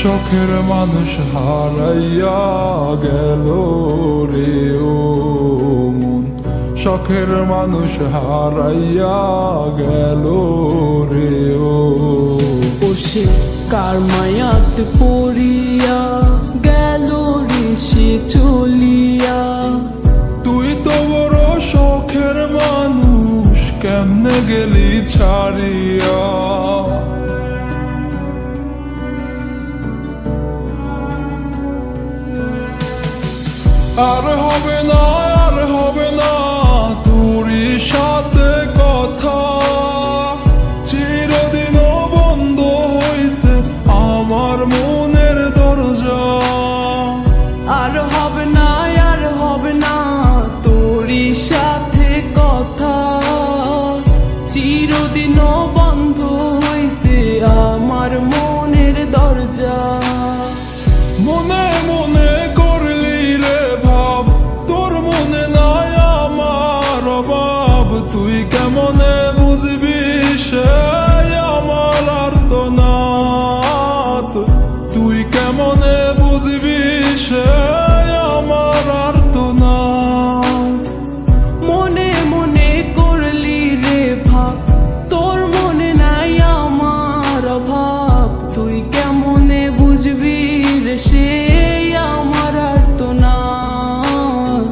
শখের মানুষ হারাইয়া গেল রে ও মন, শখের মানুষ হারাইয়া গেল রে ও। সে কার মায়াত পড়িয়া গেল রে সে চলিয়া। তুই তো বড় শখের মানুষ, কেমনে গেলি ছাড়িয়া। আর হবে না, আর হবে না তোরই সাথে কথা, চিরদিনও বন্ধ হইছে আমার মনের দরজা। আর হবে না, আর হবে না তোরই সাথে কথা, চিরদিনও বন্ধ হইছে আমার মনের দরজা। মনে মনে করলি রে ভাব, তোর মনে নাই আমার অভাব। তুই কেমনে বুঝবি সে আমার আর্তনাদ, তুই কেমনে বুঝবি সে আমার আর্তনাদ। মনে মনে করলি রে ভাব, তোর মনে নাই আমার অভাব। তুই কেমনে বুঝবি রে সে আমার আর্তনাদ,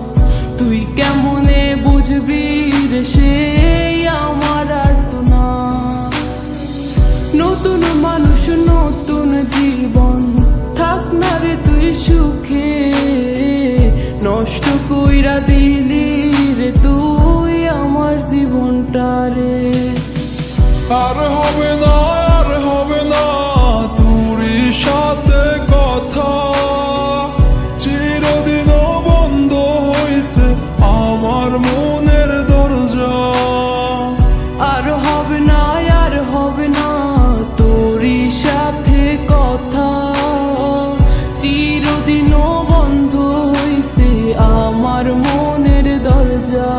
তুই কেমনে বুঝবি রে সে আমার আর্তনাদ। নতুন মানুষ নতুন জীবন, থাক না রে তুই সুখে, নষ্ট কইরা দিলি রে তুই আমার জীবনটা রে। আর হবে না, আর হবে না তোরই সাথে কথা, চিরদিনও বন্ধ হইছে আমার মনের দরজা। আর হবে না, আর হবে না তোরই সাথে কথা, চিরদিনও বন্ধ হইছে আমার মনের দরজা।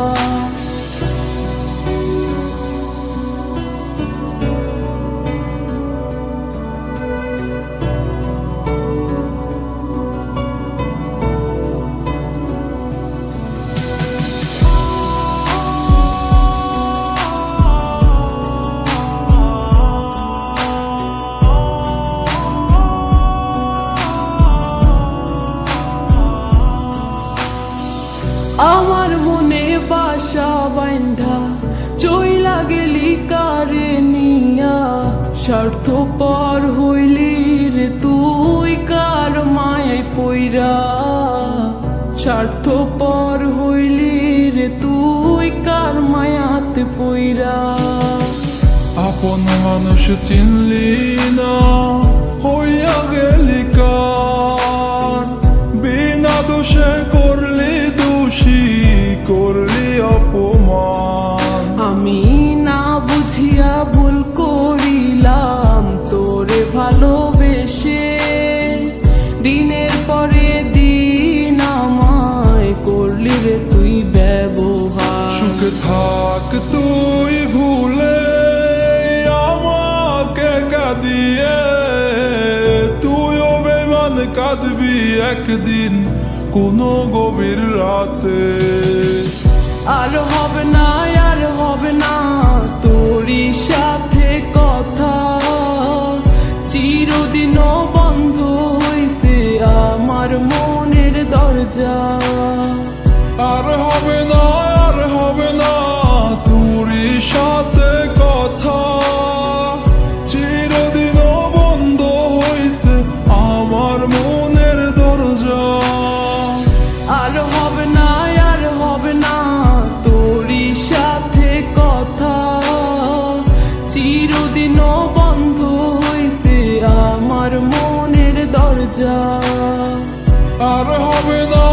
আমার মনে বাসা বাইন্ধা চইলা গেলি কারে নিয়া, স্বার্থপর হইলি রে তুই কার মায়ায় পইরা। স্বার্থপর হইলি রে তুই কার মায়াতে পইরা। আপন মানুষ চিনলি না, হইয়া গেলি কার, বিনা দোষে করলি দোষী, করলি অপমান। আমি না বুঝিয়া ভুল করিলাম তোরে ভালোবেসে, দিনের পরে দিন আমায় করলি রে তুই ব্যবহার। সুখে থাক তুই ভুলে আমাকে কাঁদিয়ে, তুইও বেমান কাঁদবি একদিন কোনো গভীর রাতে। আর হবে না, আর হবে না তোরই সাথে কথা, চিরদিনও বন্ধ হইছে আমার মনের দরজা। আর হবে না, আর হবে না তোরই সাথে কথা, চিরদিনও বন্ধ হইছে আমার মনের দরজা। আর হবে না, আর হবে না তোরই সাথে কথা, চিরদিনও বন্ধ হইছে আমার মনের দরজা। আর হবে না।